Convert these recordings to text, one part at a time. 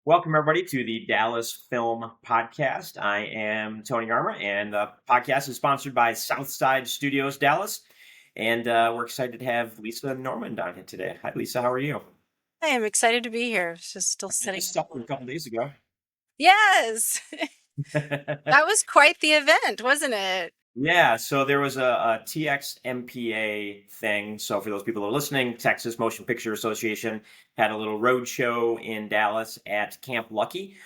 Welcome, everybody, to the Dallas Film Podcast. I am Tony Armour, and the podcast is sponsored by Southside Studios Dallas. And we're excited to have Lisa Normand on here today. Hi, Lisa. How are you? I am excited to be here. It's just still I sitting. just saw you a couple days ago. Yes, that was quite the event, wasn't it? Yeah, so there was a TXMPA thing. So for those people that are listening, Texas Motion Picture Association had a little road show in Dallas at Camp Lucky.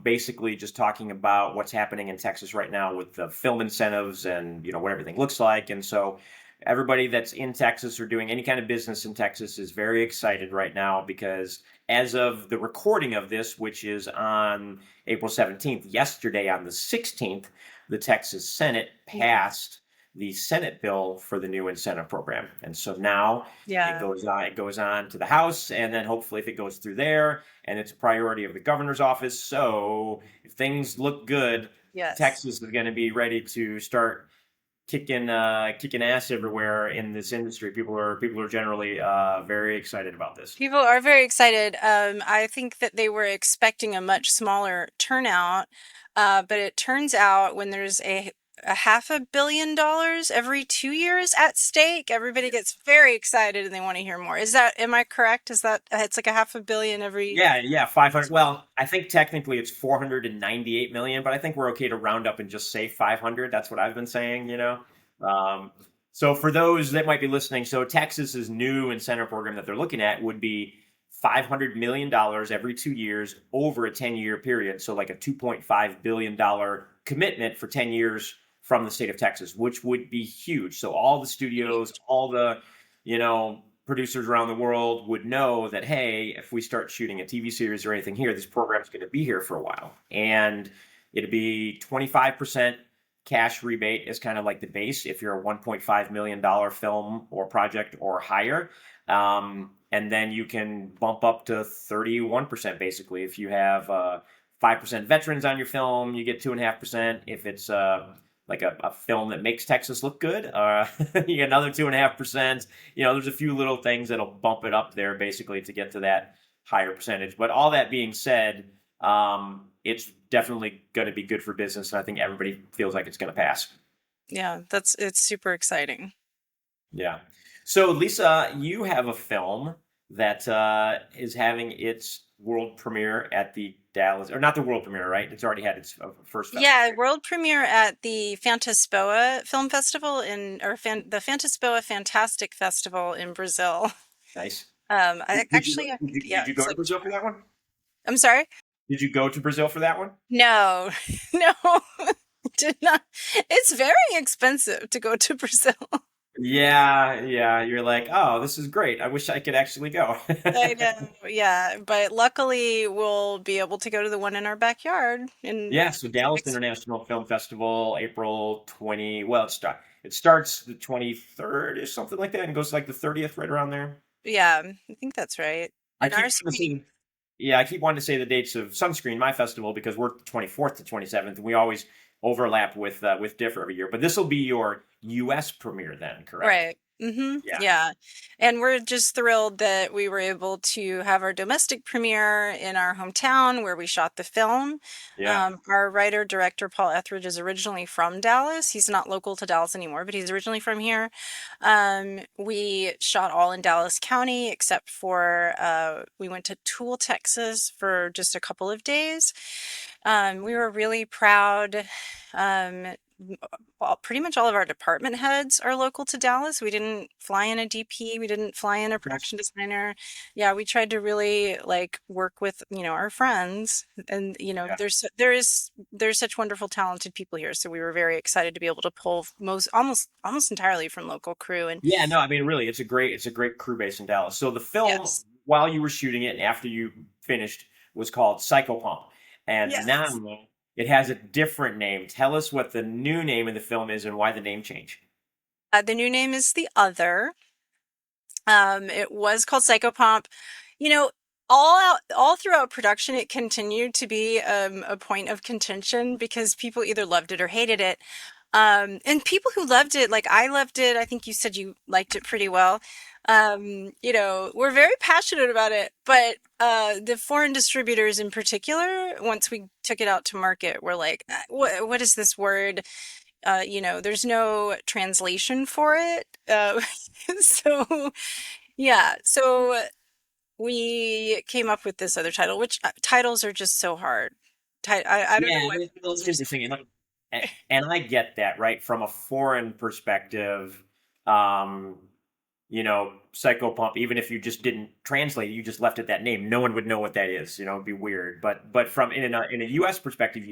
Basically just talking about what's happening in Texas right now with the film incentives and what everything looks like. And so everybody that's in Texas or doing any kind of business in Texas is very excited right now because as of the recording of this, which is on April 17th, yesterday on the 16th, the Texas Senate passed the Senate bill for the new incentive program. And so now Yeah. it goes on to the House, and then hopefully if it goes through there, and it's a priority of the governor's office. So if things look good, Yes. Texas is going to be ready to start kicking ass everywhere in this industry. People are generally very excited about this. People are very excited. I think that they were expecting a much smaller turnout, but it turns out when there's a $500 million every 2 years at stake, everybody gets very excited and they want to hear more. Am I correct? Is that it's like a $500 million every? Yeah, 500. Well, I think technically it's 498 million, but I think we're okay to round up and just say 500. That's what I've been saying. Um, so for those that might be listening, so Texas's new incentive program that they're looking at would be $500 million every 2 years over a 10-year period. So like a $2.5 billion commitment for 10 years from the state of Texas, which would be huge. So all the studios, all the, producers around the world would know that, hey, if we start shooting a TV series or anything here, this program's going to be here for a while. And it'd be 25% cash rebate is kind of like the base if you're a $1.5 million film or project or higher. And then you can bump up to 31% basically. If you have 5% veterans on your film, you get 2.5%. If it's like a film that makes Texas look good, you get another 2.5%. There's a few little things that'll bump it up there basically to get to that higher percentage. But all that being said, it's definitely going to be good for business, and I think everybody feels like it's going to pass. Yeah, it's super exciting. Yeah. So, Lisa, you have a film that is having its world premiere at the Dallas, or not the world premiere, right? It's already had its first festival. Yeah, world premiere at the Fantaspoa Film Festival the Fantaspoa Fantastic Festival in Brazil. Nice. I Did you actually, did yeah, you it's go to like, Brazil for that one? I'm sorry? Did you go to Brazil for that one? No, no, did not. It's very expensive to go to Brazil. Yeah, yeah. You're like, oh, this is great. I wish I could actually go. I know, yeah, but luckily we'll be able to go to the one in our backyard in Yeah, so Dallas next. International Film Festival, April 20. Well, it starts the 23rd or something like that and goes to like the 30th, right around there. Yeah, I think that's right. I And keep our wanting to screening, say, yeah, I keep wanting to say the dates of Sunscreen, my festival, because we're 24th to 27th, and we always overlap with Differ every year. But this will be your U.S. premiere then, correct? right. Mm-hmm. Yeah, Yeah. And we're just thrilled that we were able to have our domestic premiere in our hometown where we shot the film. yeah, Our writer director Paul Etheridge is originally from Dallas. He's not local to Dallas anymore, but he's originally from here. We shot all in Dallas County except for we went to Toole, Texas for just a couple of days. We were really proud. Um, Pretty much all of our department heads are local to Dallas. We didn't fly in a DP, we didn't fly in a nice. production designer. Yeah, we tried to really like work with, our friends and Yeah. there's such wonderful talented people here. So we were very excited to be able to pull most almost entirely from local crew and Yeah, no, I mean, really, it's a great crew base in Dallas. So the film, yes. while you were shooting it and after you finished, was called Psycho Pump, and now Yes. it has a different name. Tell us what the new name of the film is and why the name change. The new name is The Other. It was called Psychopomp. You know, all throughout production, it continued to be a point of contention because people either loved it or hated it. And people who loved it, like I loved it, I think you said you liked it pretty well. We're very passionate about it, but the foreign distributors in particular, once we took it out to market, were like, what is this word? There's no translation for it. So yeah, so we came up with this other title, which titles are just so hard. I don't know Yeah, why it's titles are so interesting, and and I get that, right? From a foreign perspective, um, Psychopomp. Even if you just didn't translate it, you just left it that name. No one would know what that is. It'd be weird. But from in a U.S. perspective,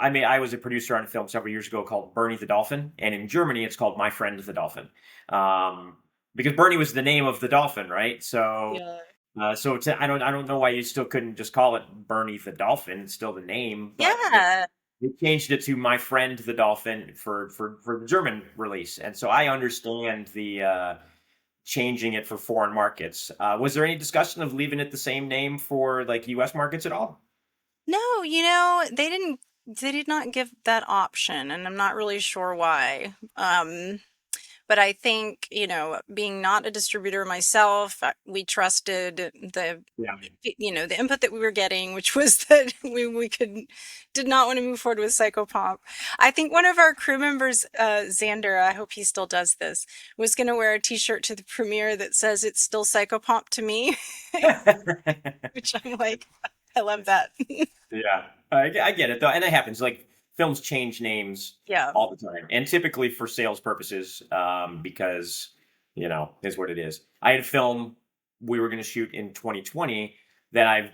I mean, I was a producer on a film several years ago called Bernie the Dolphin, and in Germany, it's called My Friend the Dolphin, um, because Bernie was the name of the dolphin, right? So Yeah. I don't know why you still couldn't just call it Bernie the Dolphin. It's still the name, but Yeah. they changed it to My Friend the Dolphin for the German release, and so I understand the changing it for foreign markets. Was there any discussion of leaving it the same name for like U.S. markets at all? No, they did not give that option, and I'm not really sure why. But I think, being not a distributor myself, we trusted Yeah. the input that we were getting, which was that did not want to move forward with Psychopomp. I think one of our crew members, Xander, I hope he still does this, was going to wear a t-shirt to the premiere that says it's still Psychopomp to me, which I'm like, I love that. Yeah, I get it though, and it happens. Like films change names Yeah. all the time, and typically for sales purposes, because is what it is. I had a film we were going to shoot in 2020 that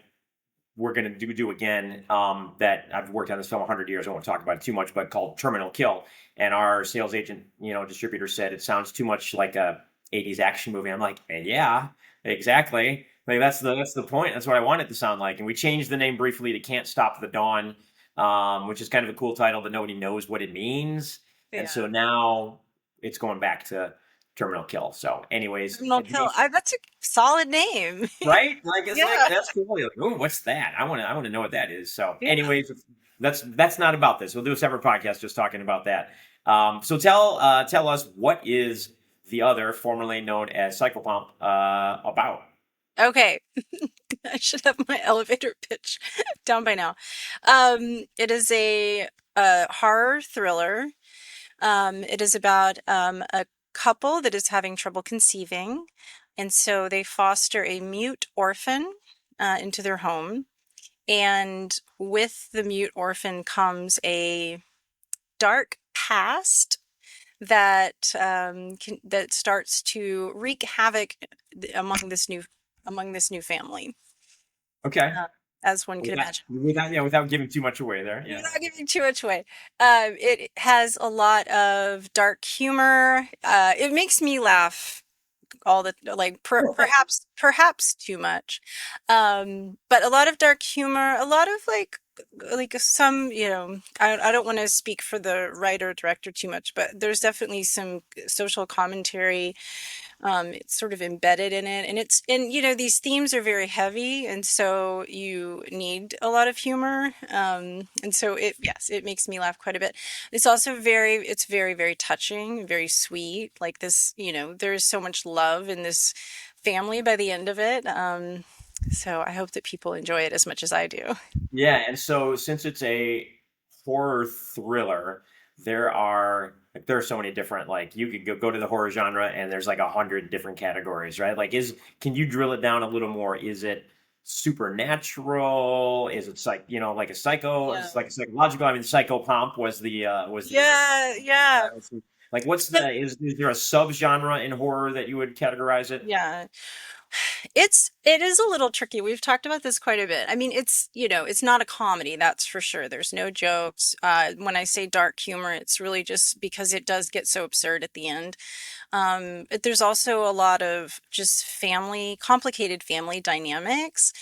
we're going to do again. That I've worked on this film 100 years. I won't talk about it too much, but called Terminal Kill. And our sales agent, distributor said it sounds too much like a 80s action movie. I'm like, yeah, exactly. Like that's the point. That's what I want it to sound like. And we changed the name briefly to Can't Stop the Dawn, which is kind of a cool title, but nobody knows what it means. And Yeah. so now it's going back to Terminal Kill. So, anyways, Criminal Kill. That's a solid name. right? Like it's like Yeah. that's cool. You're like, oh, what's that? I want to know what that is. So, Yeah. anyways, that's not about this. We'll do a separate podcast just talking about that. So tell us, what is the other, formerly known as Psychopomp, about? Okay. I should have my elevator pitch down by now. It is a horror thriller. It is about a couple that is having trouble conceiving, and so they foster a mute orphan into their home. And with the mute orphan comes a dark past that starts to wreak havoc among this new family, Okay, uh, as one could without imagine. without giving too much away there. Yeah. Without giving too much away, it has a lot of dark humor. It makes me laugh all the like perhaps too much, but a lot of dark humor, a lot of like some I don't want to speak for the writer director too much, but there's definitely some social commentary. It's sort of embedded in it, and these themes are very heavy, and so you need a lot of humor. And so it makes me laugh quite a bit. It's very, very touching, very sweet. Like this, there's so much love in this family by the end of it. So I hope that people enjoy it as much as I do. Yeah, and so since it's a horror thriller, there are so many different, like you could go to the horror genre and there's like 100 different categories, right? Like can you drill it down a little more? Is it supernatural? Is it like a psycho? Yeah. Is it like a psychological? I mean, Psychopomp was the Yeah, yeah. title. Like is there a subgenre in horror that you would categorize it? Yeah. It is a little tricky. We've talked about this quite a bit. I mean, it's not a comedy, that's for sure. There's no jokes. When I say dark humor, it's really just because it does get so absurd at the end. But there's also a lot of just complicated family dynamics.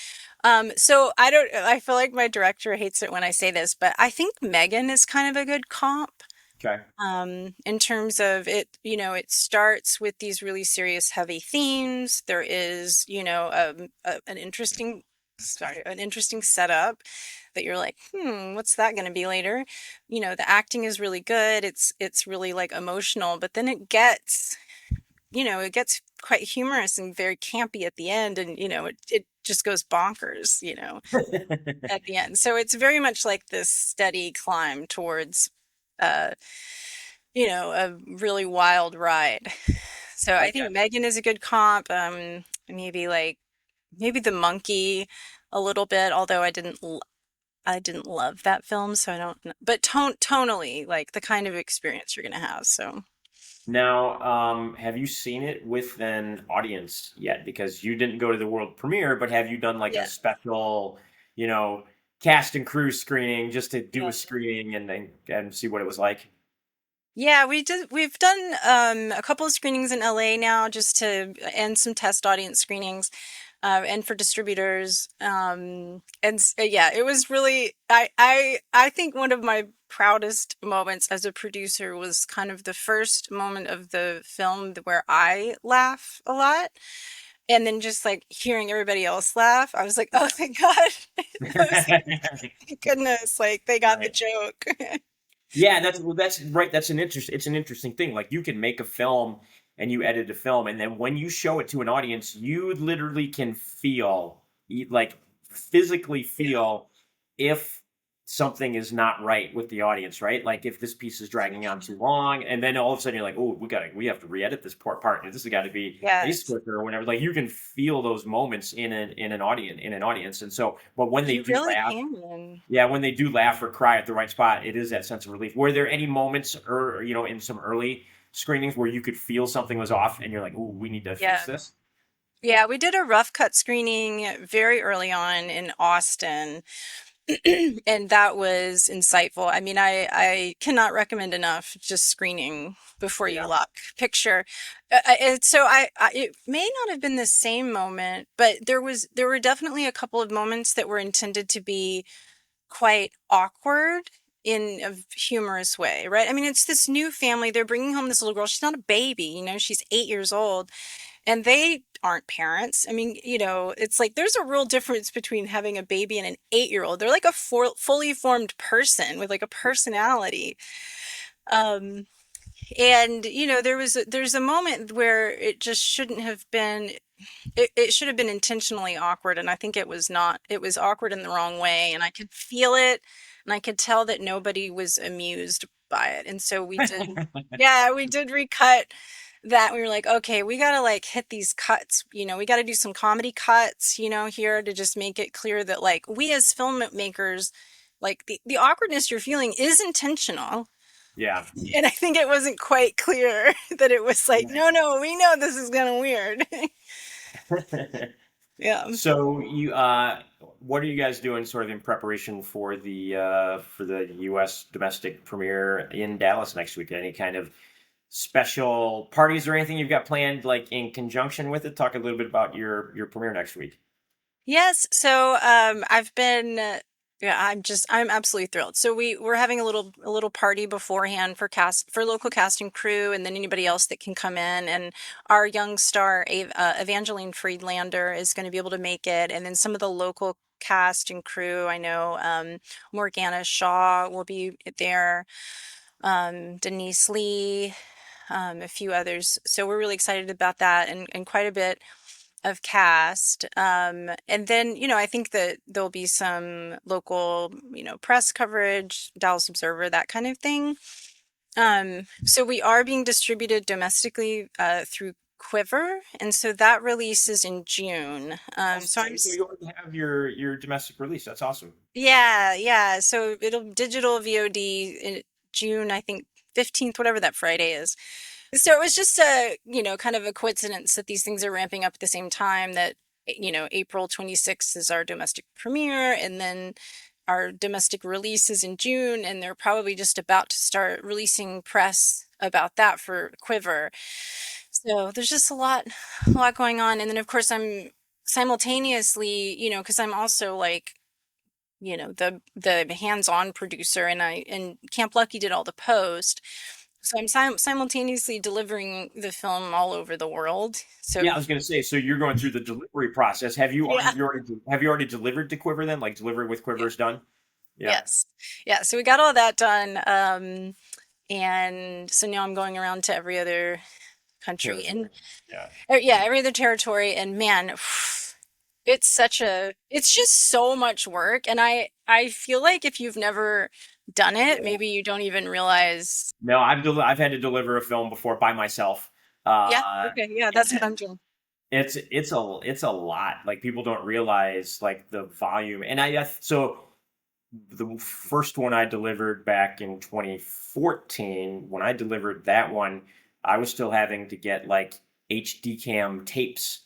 So I feel like my director hates it when I say this, but I think Megan is kind of a good comp. Okay. In terms of it, it starts with these really serious, heavy themes. There is, an interesting setup that you're like, what's that going to be later? The acting is really good. It's really like emotional, but then it gets it gets quite humorous and very campy at the end, and it just goes bonkers, at the end. So it's very much like this steady climb towards uh a really wild ride. So I Okay. think Megan is a good comp. Maybe maybe The Monkey a little bit, although I didn't love that film, so I don't know. But tonally, like the kind of experience you're gonna have. So Now, have you seen it with an audience yet? Because you didn't go to the world premiere, but have you done like a yeah, special, you know, cast and crew screening just to do yeah. a screening and see what it was like? Yeah, we've done a couple of screenings in LA now just to and some test audience screenings and for distributors yeah, it was really I think one of my proudest moments as a producer was kind of the first moment of the film where I laugh a lot, and then just like hearing everybody else laugh, I was like, oh my God. I was like, thank goodness, like they got the Right. joke. Yeah, that's right. It's an interesting thing. Like you can make a film and you edit a film, and then when you show it to an audience, you literally can feel, like physically feel if something is not right with the audience, right? Like if this piece is dragging on too long, and then all of a sudden you're like, oh, we have to re-edit this part. This has got to be pace Yes. quicker or whatever. Like you can feel those moments in an audience, and so, but when they You do really laugh, can. yeah, when they do laugh or cry at the right spot, it is that sense of relief. Were there any moments, or in some early screenings where you could feel something was off, and you're like, "Ooh, we need to Yeah. fix this"? Yeah, we did a rough cut screening very early on in Austin, and that was insightful. I mean, I cannot recommend enough just screening before you Yeah. lock picture. It may not have been the same moment, but there were definitely a couple of moments that were intended to be quite awkward in a humorous way, right? I mean, it's this new family. They're bringing home this little girl. She's not a baby, she's 8 years old, and they aren't parents. I mean, it's like there's a real difference between having a baby and an 8-year old. They're like a fully formed person with like a personality. Um, and there's a moment where it just shouldn't have been. It should have been intentionally awkward, and I think it was not. It was awkward in the wrong way, and I could feel it, and I could tell that nobody was amused by it. And so we did, yeah, we did recut that. We were like, okay, we gotta like hit these cuts, we gotta do some comedy cuts, here to just make it clear that like we as filmmakers, like the awkwardness you're feeling is intentional. Yeah. And I think it wasn't quite clear that it was like, Right. no, we know this is kind of weird. Yeah. So what are you guys doing, sort of in preparation for the U.S. domestic premiere in Dallas next week? Any kind of special parties or anything you've got planned, like in conjunction with it? Talk a little bit about your premiere next week. Yes. So I've been yeah, I'm absolutely thrilled. So we're having a little party beforehand for local cast and crew, and then anybody else that can come in. And our young star Evangeline Friedlander is going to be able to make it, and then some of the local cast and crew. I know Morgana Shaw will be there, Denise Lee, a few others. So we're really excited about that, and quite a bit of cast. And then, I think that there'll be some local, press coverage, Dallas Observer, that kind of thing. So we are being distributed domestically through Quiver, and so that releases in June. So So you already have your domestic release. That's awesome. yeah, yeah. So it'll digital VOD in June, I think 15th, whatever that Friday is. So it was just a, kind of a coincidence that these things are ramping up at the same time, that, April 26th is our domestic premiere, and then our domestic release is in June, and they're probably just about to start releasing press about that for Quiver. So there's just a lot going on. And then of course I'm simultaneously, because I'm also like, the hands-on producer, and Camp Lucky did all the post. So I'm simultaneously delivering the film all over the world. So Yeah, I was gonna say, so you're going through the delivery process. yeah, Have you already delivered to Quiver then? Like delivery with yeah, Quiver is done? Yeah. yes, yeah. So we got all that done, and so now I'm going around to every other country. And Territory. Yeah. yeah, every other territory. And man, it's just so much work. And I feel like if you've never done it, Yeah. maybe you don't even realize. No, I've had to deliver a film before by myself. Yeah, Uh, okay, yeah, that's what I'm doing. it's a lot. Like people don't realize like the volume. And so the first one I delivered back in 2014, when I delivered that one, I was still having to get like HD cam tapes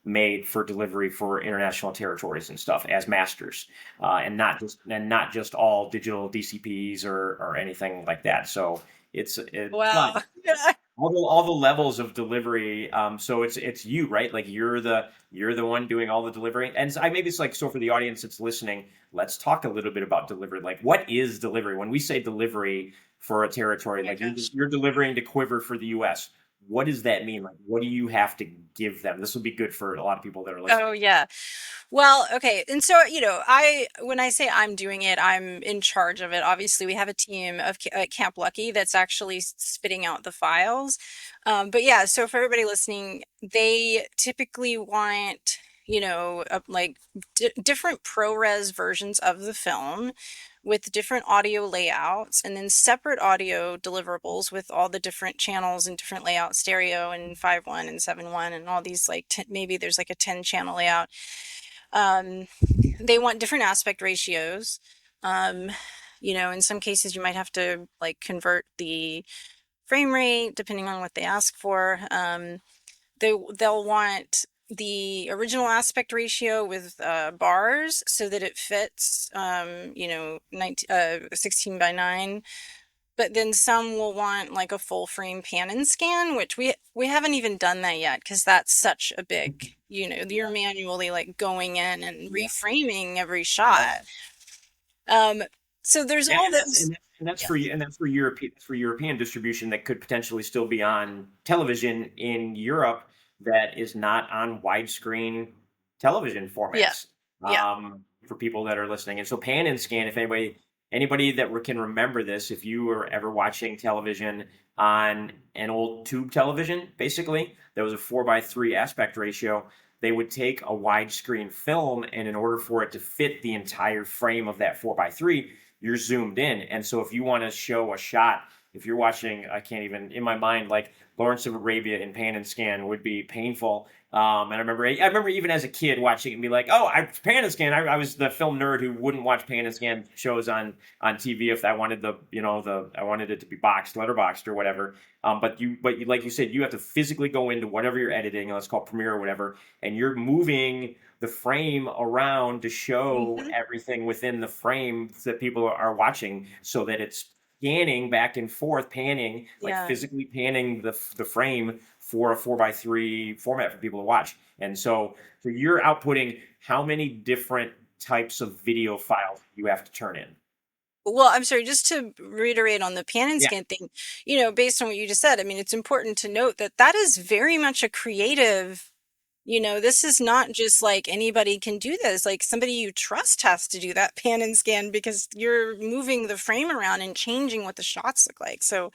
made for delivery for international territories and stuff as masters, and not just all digital DCPs or anything like that. So it's not Wow. Yeah. all the levels of delivery. So it's you, right? Like you're the one doing all the delivery. And so I maybe it's like, so for the audience that's listening, let's talk a little bit about delivery. Like what is delivery? When we say delivery for a territory, Oh my like you're gosh. you're delivering to Quiver for the US. What does that mean? Like what do you have to give them? This will be good for a lot of people that are Oh listening. yeah. Well, okay. And so, I when I say I'm doing it, I'm in charge of it. Obviously, we have a team at Camp Lucky that's actually spitting out the files. But yeah, so for everybody listening, they typically want, like different ProRes versions of the film with different audio layouts and then separate audio deliverables with all the different channels and different layouts, stereo and 5.1 and 7.1 and all these like maybe there's like a 10 channel layout. um, they want different aspect ratios. Um, in some cases you might have to like convert the frame rate depending on what they ask for. They'll want the original aspect ratio with bars so that it fits 16 by 9. But then some will want like a full frame pan and scan, which we haven't even done that yet because that's such a big, you're manually like going in and Yeah. reframing every Yeah. shot. Um, so there's Yeah, all and that's this. and, that, and that's Yeah. for you, and that's for European distribution that could potentially still be on television in Europe that is not on widescreen television Yeah. formats. Yeah. For people that are listening, and so pan and scan. If anybody that can remember this, if you were ever watching television on an old tube television, basically there was a 4:3 aspect ratio. They would take a widescreen film, and in order for it to fit the entire frame of that 4:3, you're zoomed in. And so if you want to show a shot, if you're watching, I can't even in my mind, like Lawrence of Arabia in pan and scan would be painful. And I remember even as a kid watching it and be like, oh, I pan and scan. I was the film nerd who wouldn't watch pan and scan shows on TV if I wanted I wanted it to be letterboxed or whatever. But like you said, you have to physically go into whatever you're editing, let's call Premiere or whatever, and you're moving the frame around to show Hmm. everything within the frame that people are watching so that it's scanning back and forth, panning, like Yeah. physically panning the frame for a 4:3 format for people to watch. And so you're outputting how many different types of video files you have to turn in? Well, I'm sorry, just to reiterate on the pan and Yeah. scan thing, based on what you just said, I mean, it's important to note that that is very much a creative. This is not just like anybody can do this. Like somebody you trust has to do that pan and scan because you're moving the frame around and changing what the shots look like. So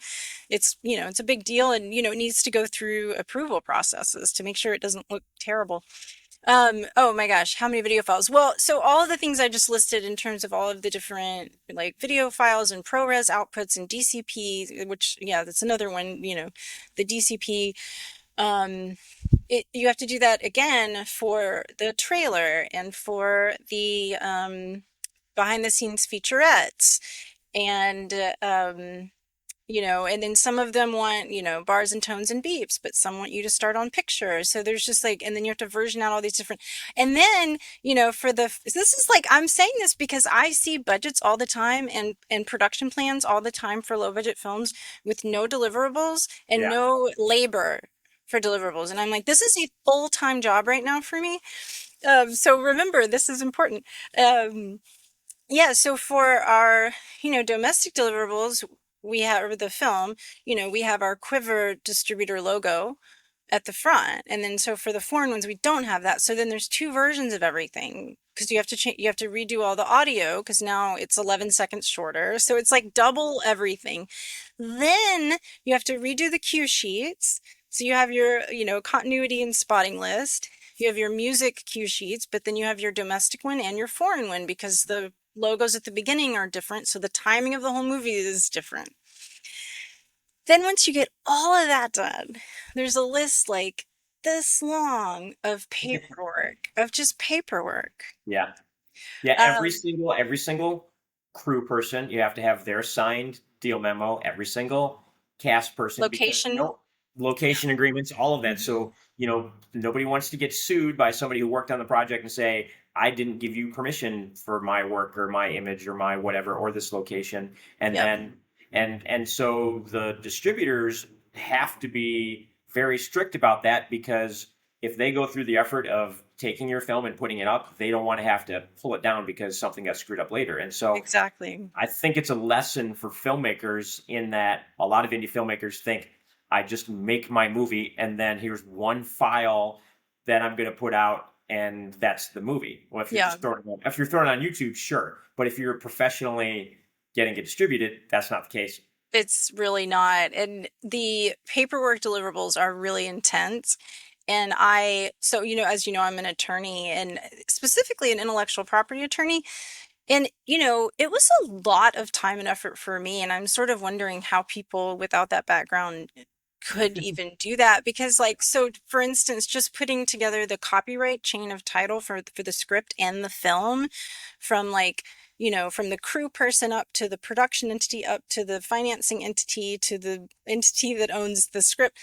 it's a big deal and, it needs to go through approval processes to make sure it doesn't look terrible. Oh my gosh, how many video files? Well, so all of the things I just listed in terms of all of the different like video files and ProRes outputs and DCP, which yeah, that's another one, the DCP. Um, you have to do that again for the trailer and for the behind the scenes featurettes and and then some of them want, bars and tones and beeps, but some want you to start on pictures. So there's just like, and then you have to version out all these different, and then, this is like, I'm saying this because I see budgets all the time and production plans all the time for low budget films with no deliverables and Yeah. no labor for deliverables. And I'm like, this is a full-time job right now for me. So remember, this is important. Um, yeah, so for our, domestic deliverables, we have the film, we have our Quiver distributor logo at the front. And then so for the foreign ones, we don't have that. So then there's two versions of everything because you have to redo all the audio because now it's 11 seconds shorter. So it's like double everything. Then you have to redo the cue sheets. So you have your, continuity and spotting list. You have your music cue sheets, but then you have your domestic one and your foreign one because the logos at the beginning are different. So the timing of the whole movie is different. Then once you get all of that done, there's a list like this long of paperwork, of just paperwork. Yeah. Yeah, Um, every single crew person, you have to have their signed deal memo, every single cast person, because Location. location agreements, all of that. Mhm. So, nobody wants to get sued by somebody who worked on the project and say, I didn't give you permission for my work or my image or my whatever or this location. And Yep. then and so the distributors have to be very strict about that, because if they go through the effort of taking your film and putting it up, they don't want to have to pull it down because something got screwed up later. And so Exactly. I think it's a lesson for filmmakers in that a lot of indie filmmakers think, I just make my movie and then here's one file that I'm going to put out and that's the movie. Well, Yeah. if you're throwing it on YouTube, sure. But if you're professionally getting it distributed, that's not the case. It's really not. And the paperwork deliverables are really intense. And so, as you know, I'm an attorney and specifically an intellectual property attorney. And, it was a lot of time and effort for me. And I'm sort of wondering how people without that background could even do that. Because, like, so for instance, just putting together the copyright chain of title for the script and the film from like, from the crew person up to the production entity, up to the financing entity, to the entity that owns the script.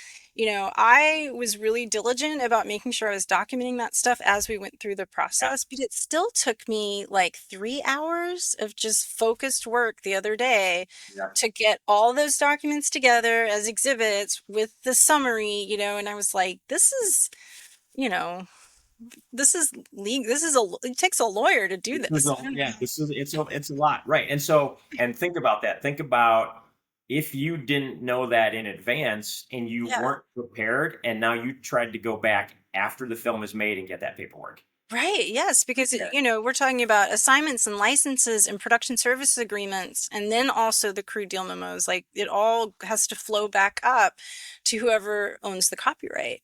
I was really diligent about making sure I was documenting that stuff as we went through the Yeah. process, but it still took me like 3 hours of just focused work the other day Yeah. to get all those documents together as exhibits with the summary, and I was like, you know, this is legal. It takes a lawyer to do this. I don't Yeah, know. it's a lot, right? And think about that. Think about if you didn't know that in advance and you Yeah. weren't prepared, and now you tried to go back after the film is made and get that paperwork. Right. Yes. Because, Yeah, we're talking about assignments and licenses and production services agreements, and then also the crew deal memos. Like it all has to flow back up to whoever owns the copyright.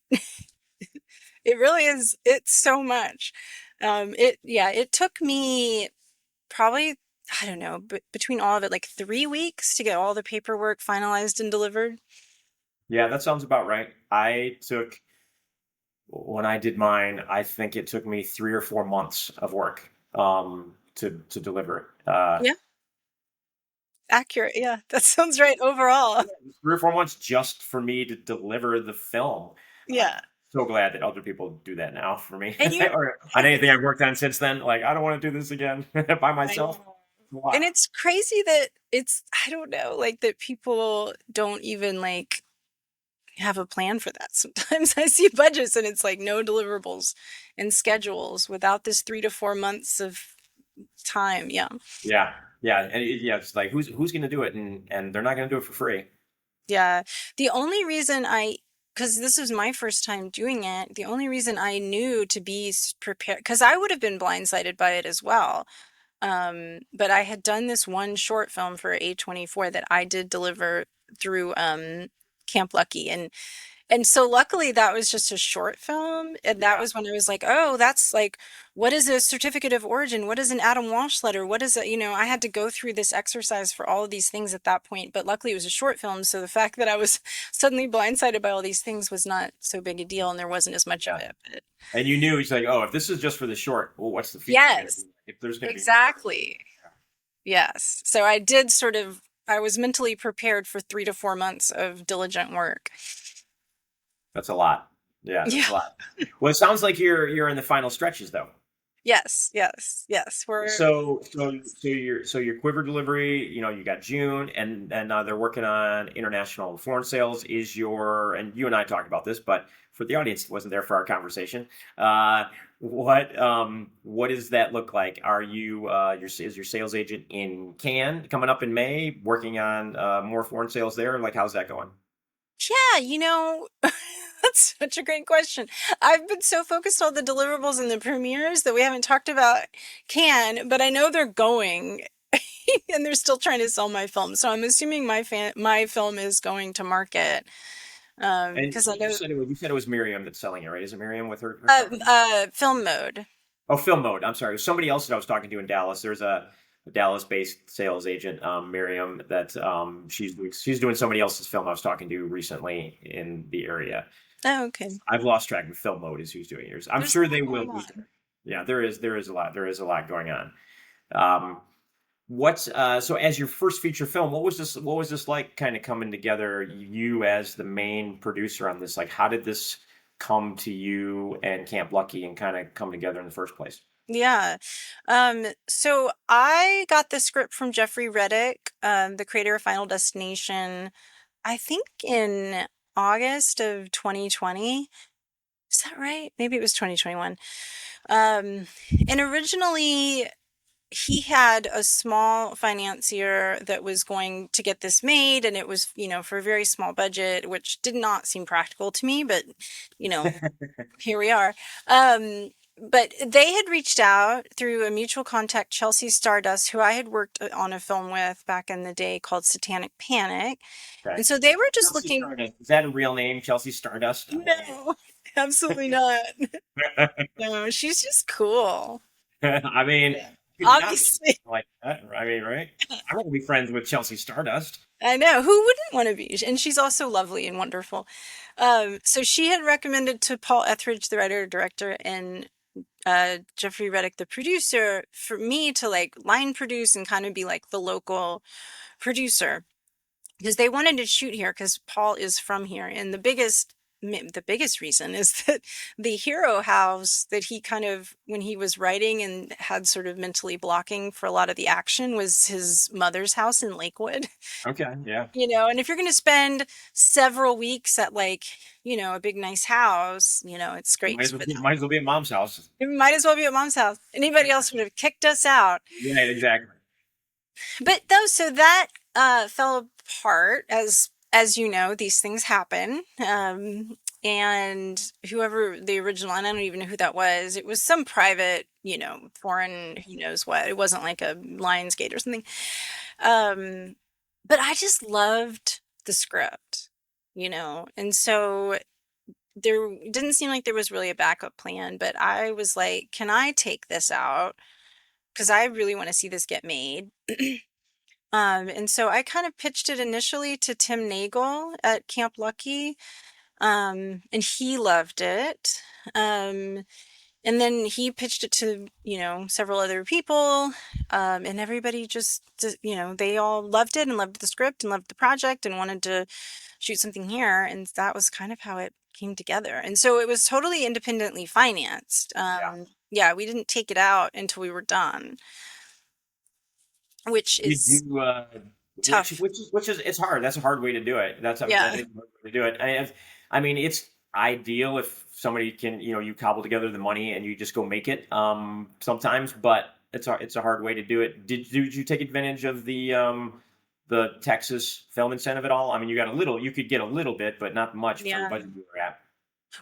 It really is. It's so much. It took me probably, I don't know, but between all of it, like 3 weeks to get all the paperwork finalized and delivered. yeah, that sounds about right. When I did mine, I think it took me 3 or 4 months of work to deliver it. Yeah. Accurate. Yeah. That sounds right overall. 3 or 4 months just for me to deliver the film. I'm Yeah. so glad that other people do that now for me, And or on anything I've worked on since then. Like, I don't want to do this again by I myself. know. And Wow. it's crazy that I don't know, like that people don't even like have a plan for that. Sometimes I see budgets and it's like no deliverables and schedules without this 3 to 4 months of time. Yeah. Yeah, yeah, and yeah, it's like who's going to do it, and they're not going to do it for free. Yeah. The only reason because this was my first time doing it, the only reason I knew to be prepared, because I would have been blindsided by it as well. But I had done this one short film for A24 that I did deliver through Camp Lucky, and so luckily that was just a short film, and that Yeah, was when I was like, oh, that's like, what is a certificate of origin? What is an Adam Walsh letter? What is it? I had to go through this exercise for all of these things at that point, but luckily it was a short film, so the fact that I was suddenly blindsided by all these things was not so big a deal, and there wasn't as much of yeah, it. But and you knew he's like, oh, if this is just for the short, well, what's the feature going to yes, be? If there's going to be more, exactly. Yes. So I was mentally prepared for 3 to 4 months of diligent work. that's a lot. Yeah, that's Yeah. a lot. Well, it sounds like you're in the final stretches though. Yes. Yes. Yes. So your quiver delivery, you got June, and they're working on international and foreign sales. And you and I talked about this, but for the audience that wasn't there for our conversation, what does that look like? Are you is your sales agent in Cannes coming up in May, working on more foreign sales there? Like, how's that going? Yeah, that's such a great question. I've been so focused on the deliverables and the premieres that we haven't talked about Can, but I know they're going. and they're still trying to sell my film. So I'm assuming my film is going to market. And Because I know you said it was Miriam that's selling it, right? Is it Miriam with her company? film mode. Oh, Film Mode. I'm sorry. Somebody else that I was talking to in Dallas. There's a Dallas-based sales agent, Miriam, that she's doing somebody else's film I was talking to recently in the area. Oh, okay. I've lost track of Film Mode is who's doing yours. I'm There's sure a lot they will going be. on. Yeah, there is a lot going on. Um, what's so as your first feature film, what was this like kind of coming together, you as the main producer on this? Like how did this come to you and Camp Lucky and kind of come together in the first place? Yeah. So I got the script from Jeffrey Reddick, the creator of Final Destination, I think in August of 2020. Is that right? Maybe it was 2021. Um, and originally he had a small financier that was going to get this made, and it was, for a very small budget, which did not seem practical to me, but you know, here we are. But they had reached out through a mutual contact, Chelsea Stardust, who I had worked on a film with back in the day called Satanic Panic. Okay. And so they were just Chelsea looking. Stardust. Is that a real name? Chelsea Stardust? No, absolutely not. No, she's just cool. I mean, Yeah. could not be Obviously, like that. I mean, right? I want to be friends with Chelsea Stardust. I know. Who wouldn't want to be? And she's also lovely and wonderful. So she had recommended to Paul Etheridge, the writer director, and Jeffrey Reddick, the producer, for me to like line produce and kind of be like the local producer, because they wanted to shoot here because Paul is from here. And the biggest reason is that the hero house that he kind of, when he was writing and had sort of mentally blocking for a lot of the action, was his mother's house in Lakewood. Okay, yeah. And if you're going to spend several weeks at like, a big nice house, it's great for that. Might as well be at mom's house. It might as well be at mom's house. Anybody else would have kicked us out. Yeah, exactly. But though, so that fell apart, as you know, these things happen. And whoever the original, and I don't even know who that was. It was some private, foreign, who knows what. It wasn't like a Lionsgate or something. But I just loved the script, and so there didn't seem like there was really a backup plan. But I was like, can I take this out? Because I really want to see this get made. And so I kind of pitched it initially to Tim Nagel at Camp Lucky, and he loved it. Um, and then he pitched it to, several other people, and everybody they all loved it and loved the script and loved the project and wanted to shoot something here. And that was kind of how it came together. And so it was totally independently financed. Yeah. Yeah, we didn't take it out until we were done, which Did is you tough. which is it's hard. That's a hard way to do it. That Yeah. is a hard way to do it. I mean, it's ideal if somebody can, you cobble together the money and you just go make it. Sometimes, but it's a hard way to do it. Did you take advantage of the Texas film incentive at all? I mean, you could get a little bit, but not much for the Yeah. budget you were at.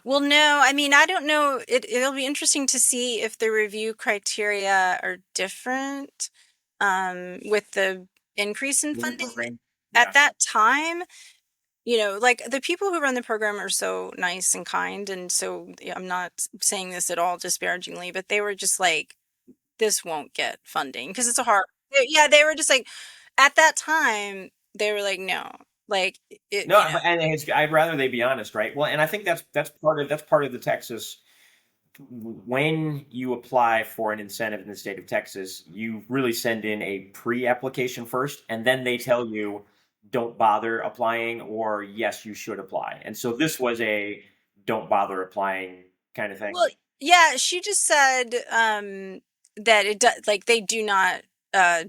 Well, no, I mean, I don't know. It'll be interesting to see if the review criteria are different with the increase in The new funding. program? At Yeah. that time, like the people who run the program are so nice and kind, and so yeah, I'm not saying this at all disparagingly, but they were just like, this won't get funding because it's a hard. Yeah, they were just like, at that time, they were like, no, like it, No, and I'd rather they be honest, right? Well, and I think that's part of the Texas. When you apply for an incentive in the state of Texas, you really send in a pre-application first, and then they tell you don't bother applying or yes, you should apply. And so this was a don't bother applying kind of thing. Well, yeah, she just said that it does, like they do not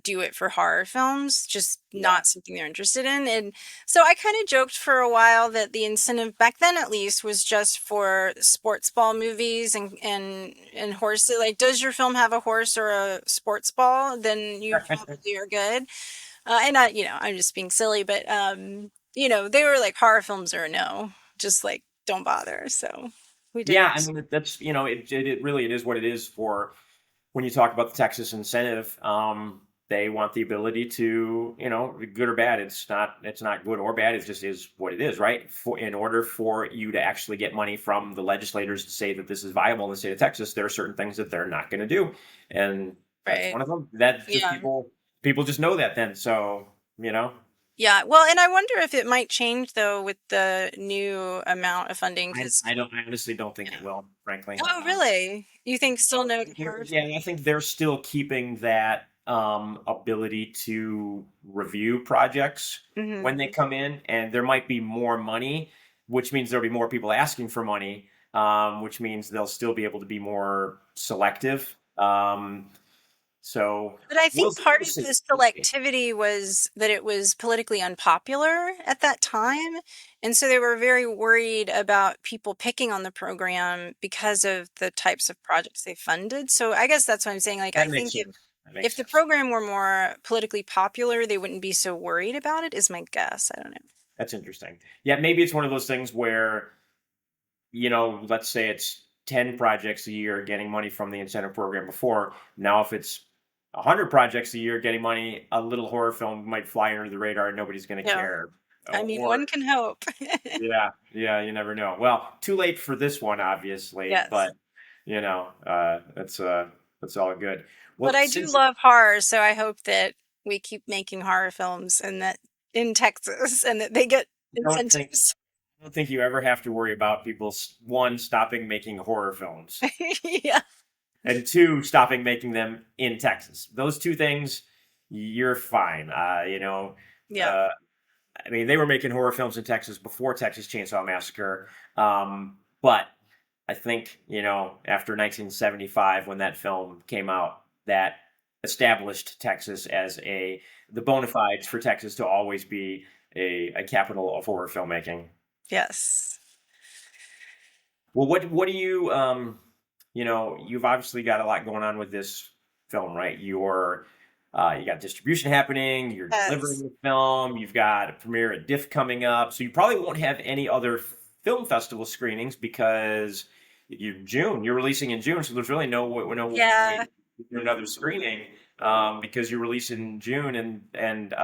do it for horror films, just Yeah. not something they're interested in. And so I kind of joked for a while that the incentive back then at least was just for sports ball movies and horses. Like, does your film have a horse or a sports ball? Then you probably are good. And I'm just being silly, but they were like horror films or no, just like don't bother. So we Yeah, I didn't. mean that's it really it is what it is for when you talk about the Texas incentive. they want the ability to, good or bad. It's not good or bad. It just is what it is, right? In order for you to actually get money from the legislators to say that this is viable in the state of Texas, there are certain things that they're not going to do, and that's Right. one of them. That's just Yeah. people just know that then. So you know, Yeah. Well, and I wonder if it might change though with the new amount of funding because I honestly don't think it will, frankly. oh, really? You think still no hard? Yeah, I think they're still keeping that ability to review projects when they Hmm. come in, and there might be more money, which means there'll be more people asking for money, which means they'll still be able to be more selective. So But I we'll think part we'll of see. the We'll see. selectivity was that it was politically unpopular at that time. And so they were very worried about people picking on the program because of the types of projects they funded. So I guess that's what I'm saying. Like, I That makes think sense. That if makes the sense. program were more politically popular, they wouldn't be so worried about it, is my guess. I don't know. That's interesting. Yeah, maybe it's one of those things where let's say it's 10 projects a year getting money from the incentive program before. Now, if it's 100 projects a year getting money, a little horror film might fly under the radar and nobody's going to Yeah. care. I mean, one Or, can hope. yeah, you never know. Well, too late for this one, obviously, Yes. but, that's all good. But Well, I do since love horror, so I hope that we keep making horror films and that in Texas and that they get I don't think, incentives. I don't think you ever have to worry about people, one, stopping making horror films, Yeah. and two, stopping making them in Texas. Those two things, you're fine. Yeah. Uh, I mean, they were making horror films in Texas before Texas Chainsaw Massacre, but I think after 1975, when that film came out, that established Texas as the bona fides for Texas to always be a capital of horror filmmaking. Yes. Well, what do you you've obviously got a lot going on with this film, right? You got distribution happening, you're delivering Yes. the film, you've got a premiere at DIFF coming up, so you probably won't have any other film festival screenings because you're releasing in June, so there's really no way Yeah. to do another screening because you're releasing in June and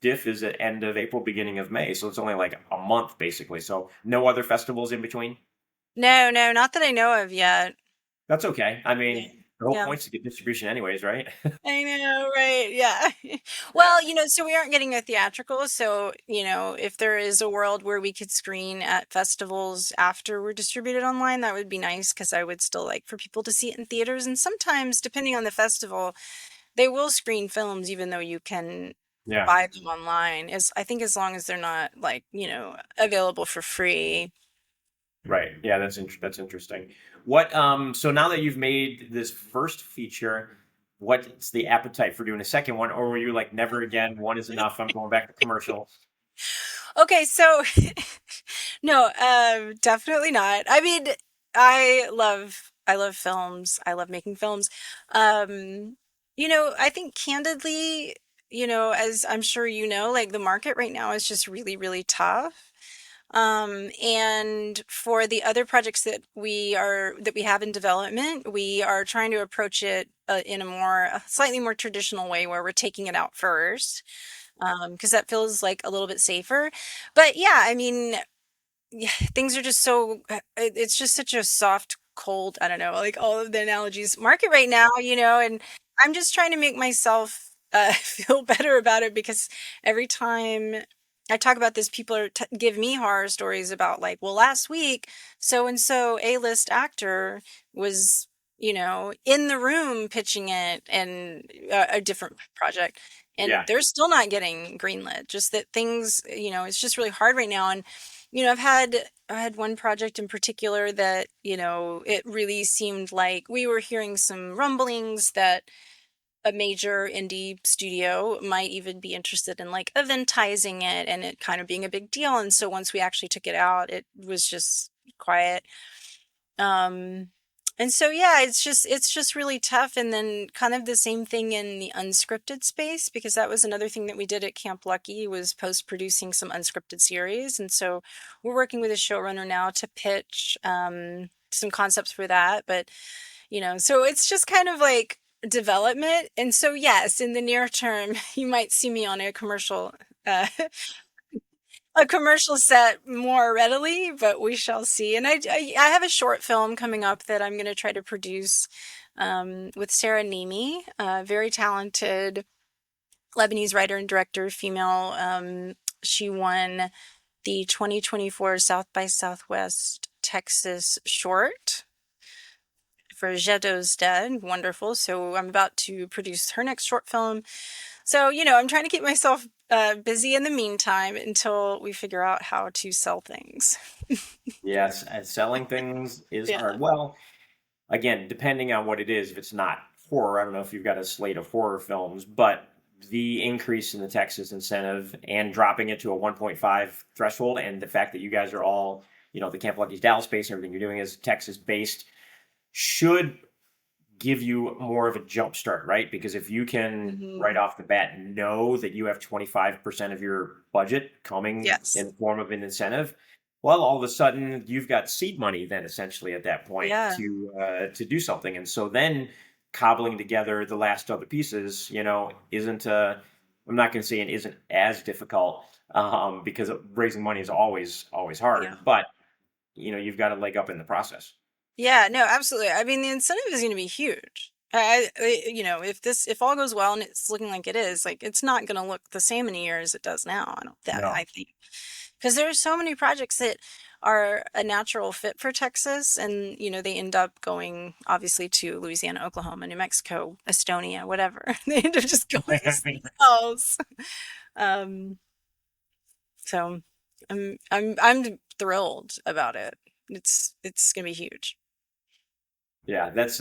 DIFF is at end of April, beginning of May, so it's only like a month basically. So no other festivals in between. No, no, not that I know of yet. That's okay. I Yeah. mean, the whole Yeah. point's to get distribution anyways, right? I know, right? Yeah. Yeah. Well, so we aren't getting a theatrical. So, if there is a world where we could screen at festivals after we're distributed online, that would be nice because I would still like for people to see it in theaters. And sometimes, depending on the festival, they will screen films even though you can Yeah. buy them online. I think as long as they're not like, available for free. Right. Yeah, that's interesting. So now that you've made this first feature, what's the appetite for doing a second one? Or were you like, never again, one is enough, I'm going back to commercial? Okay, so no, definitely not. I mean, I love films. I love making films. I think candidly, as I'm sure like the market right now is just really, really tough. And for the other projects that we have in development, we are trying to approach it in a slightly more traditional way where we're taking it out first, because that feels like a little bit safer. But yeah, I mean, yeah, things are just it's just such a soft, cold, I don't know, like all of the analogies market right now, and I'm just trying to make myself feel better about it because every time I talk about this, people give me horror stories about like, well, last week, so and so A-list actor was, in the room pitching it and a different project. And Yeah. they're still not getting greenlit. Just that things, it's just really hard right now. And I had one project in particular that, it really seemed like we were hearing some rumblings that a major indie studio might even be interested in like eventizing it and it kind of being a big deal. And so once we actually took it out, it was just quiet. Um, and so yeah, it's just really tough. And then kind of the same thing in the unscripted space because that was another thing that we did at Camp Lucky was post producing some unscripted series. And so we're working with a showrunner now to pitch some concepts for that. But so it's just kind of like development. And so, yes, in the near term, you might see me on uh, a commercial set more readily, but we shall see. And I have a short film coming up that I'm going to try to produce with Sarah Nimi, a very talented Lebanese writer and director, female. She won the 2024 South by Southwest Texas short for Jadot's Dead. Wonderful. So I'm about to produce her next short film. So, I'm trying to keep myself busy in the meantime until we figure out how to sell things. Yes, and selling things is Yeah. hard. Well, again, depending on what it is, if it's not horror, I don't know if you've got a slate of horror films, but the increase in the Texas incentive and dropping it to a 1.5 threshold, and the fact that you guys are all, the Camp Lucky's Dallas based and everything you're doing is Texas based, should give you more of a jump start, right? Because if you can right Mhm. off the bat know that you have 25% of your budget coming in Yes. the form of an incentive, well, all of a sudden you've got seed money then essentially at that point Yeah. to do something. And so then cobbling together the last other pieces, isn't I'm not going to say it isn't as difficult because raising money is always Yeah. hard, but you've got a leg up in the process. Yeah, no, absolutely. I mean, the incentive is going to be huge. If all goes well and it's looking like it is, like it's not going to look the same in a year as it does now. I No. think because there's so many projects that are a natural fit for Texas, and they end up going obviously to Louisiana, Oklahoma, New Mexico, Estonia, whatever. They end up just going somewhere else. Um, so I'm thrilled about it. It's gonna be huge. Yeah, that's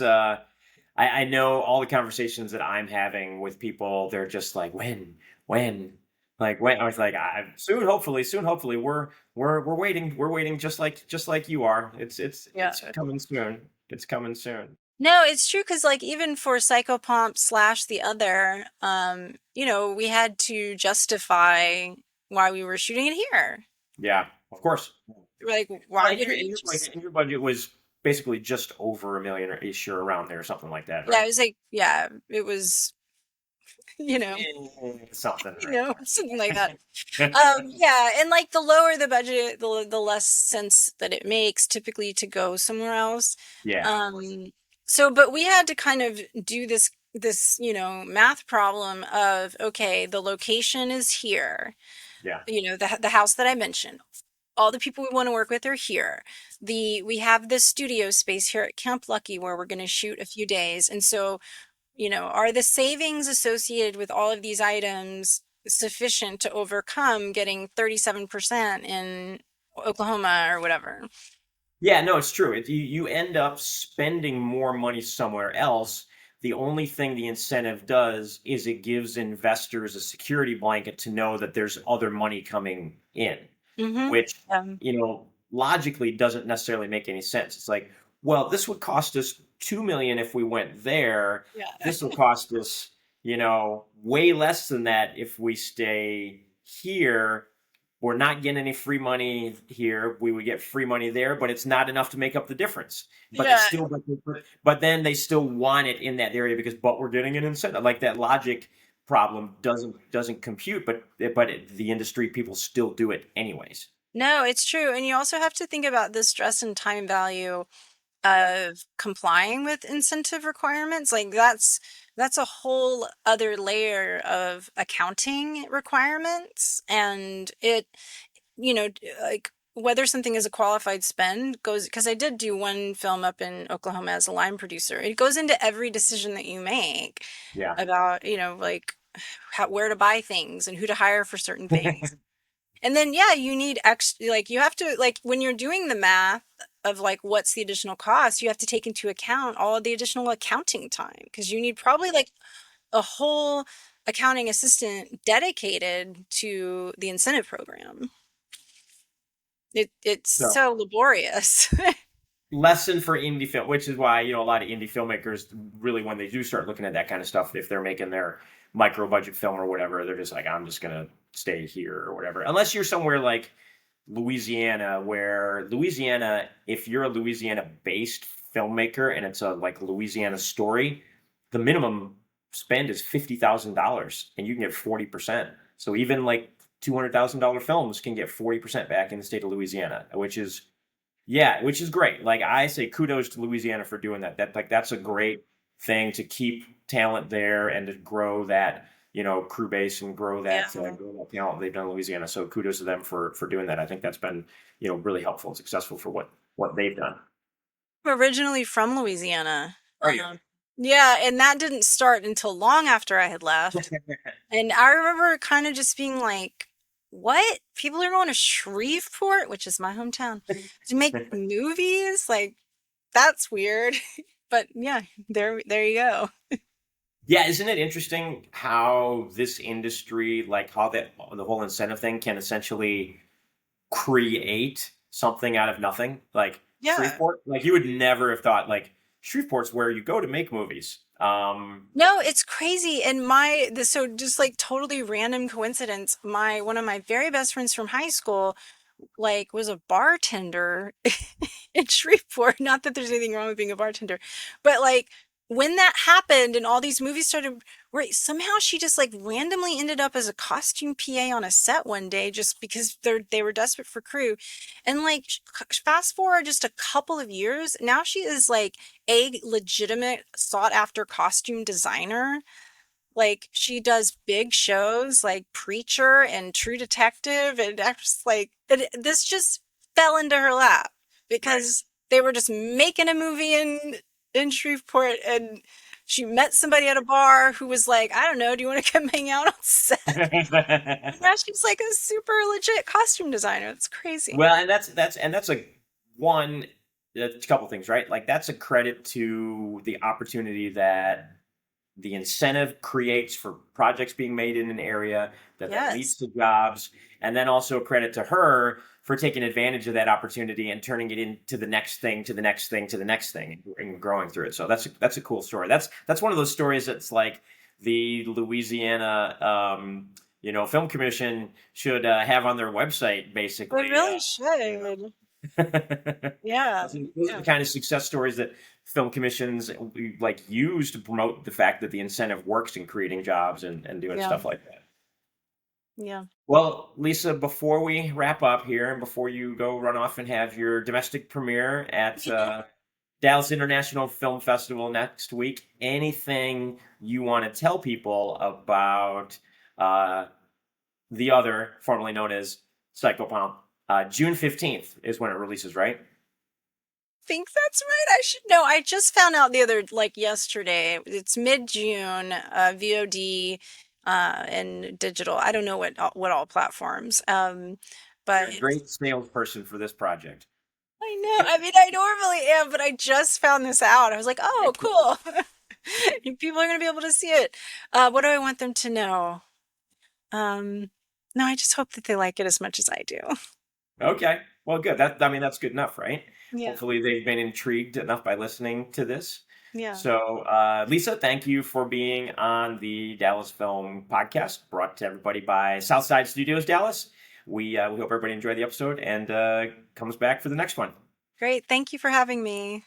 I know all the conversations that I'm having with people, they're just like, when, like when I was like, soon, hopefully, we're waiting, just like you are. Yeah. It's coming soon. It's coming soon. No, it's true because like even for Psychopomp slash the other, we had to justify why we were shooting it here. Yeah, of course. Like, why And wouldn't you just? your budget was basically just over a million or ish or around there, something like that, Yeah, right? it was like, yeah, it was, you know, Something around something like that. there. Yeah, and like the lower the budget, the less sense that it makes typically to go somewhere else. Yeah, Um, so, but we had to kind of do this math problem of, okay, the location is here, yeah, the house that I mentioned. All the people we want to work with are here. We have this studio space here at Camp Lucky where we're going to shoot a few days. And so, are the savings associated with all of these items sufficient to overcome getting 37% in Oklahoma or whatever? yeah. No, it's true. You end up spending more money somewhere else. The only thing the incentive does is it gives investors a security blanket to know that there's other money coming in, Mm-hmm. which logically doesn't necessarily make any sense. It's like, well, this would cost us 2 million if we went there. Yeah. This will cost us, way less than that if we stay here. We're not getting any free money here. We would get free money there, but it's not enough to make up the difference. But they Yeah. still, but then they still want it in that area but we're getting an incentive. Like that logic problem doesn't compute, but the industry people still do it anyways. No, it's true. And you also have to think about the stress and time value of complying with incentive requirements. Like that's a whole other layer of accounting requirements. And like whether something is a qualified spend goes, because I did do one film up in Oklahoma as a line producer. It goes into every decision that you make Yeah. about, like where to buy things and who to hire for certain things. And then, yeah, you need extra, like, you have to, like, when you're doing the math of, like, what's the additional cost, you have to take into account all of the additional accounting time because you need probably like a whole accounting assistant dedicated to the incentive program. It's So so laborious. lesson for indie film, which is why a lot of indie filmmakers really, when they do start looking at that kind of stuff, if they're making their micro budget film or whatever, they're just like, I'm just gonna stay here or whatever. Unless you're somewhere like Louisiana, if you're a Louisiana based filmmaker and it's a like Louisiana story, the minimum spend is $50,000 and you can get 40%. So even like $200,000 films can get 40% back in the state of Louisiana, which is great. Like I say kudos to Louisiana for doing that. That's a great thing to keep talent there and to grow that, crew base and grow Yeah. grow that talent they've done in Louisiana. So kudos to them for doing that. I think that's been, really helpful and successful for what they've done. I'm originally from Louisiana. Are you? Yeah, and that didn't start until long after I had left. And I remember kind of just being like, what? People are going to Shreveport, which is my hometown, to make movies? Like, that's weird. But yeah, there you go. Yeah, isn't it interesting how this industry, like how the whole incentive thing can essentially create something out of nothing? Like Yeah. Shreveport, like you would never have thought like Shreveport's where you go to make movies. No, it's crazy. And so just like totally random coincidence, one of my very best friends from high school, like, was a bartender in Shreveport. Not that there's anything wrong with being a bartender, but like when that happened and all these movies started, right, somehow she just like randomly ended up as a costume PA on a set one day just because they were desperate for crew. And like fast forward just a couple of years, now she is like a legitimate sought after costume designer. Like she does big shows like Preacher and True Detective, and I was like, this just fell into her lap because they were just making a movie in Shreveport, and she met somebody at a bar who was like, I don't know, do you want to come hang out on set? Now she's like a super legit costume designer. It's crazy. Well, and that's a couple things, right? Like that's a credit to the opportunity that the incentive creates for projects being made in an area that leads Yes. to jobs, and then also credit to her for taking advantage of that opportunity and turning it into the next thing, to the next thing, to the next thing, and growing through it. So that's a cool story. That's one of those stories that's like the Louisiana, Film Commission should have on their website, They basically. really should. Yeah. Those are the kind of success stories that film commissions like use to promote the fact that the incentive works in creating jobs and doing Yeah. stuff like that. Yeah. Well, Lisa, before we wrap up here and before you go run off and have your domestic premiere at Dallas International Film Festival next week, anything you want to tell people about the other, formerly known as Psychopomp? June 15th is when it releases, right? Think that's right. I should know. I just found out yesterday. It's mid-June, VOD, and digital. I don't know what all platforms. But You're a great salesperson for this project. I know. I mean, I normally am, but I just found this out. I was like, oh, cool. People are gonna be able to see it. What do I want them to know? No, I just hope that they like it as much as I do. Okay. Well, good. That's good enough, right? Yeah. Hopefully they've been intrigued enough by listening to this. Yeah. So, Lisa, thank you for being on the Dallas Film Podcast, brought to everybody by Southside Studios Dallas. We hope everybody enjoyed the episode and comes back for the next one. Great. Thank you for having me.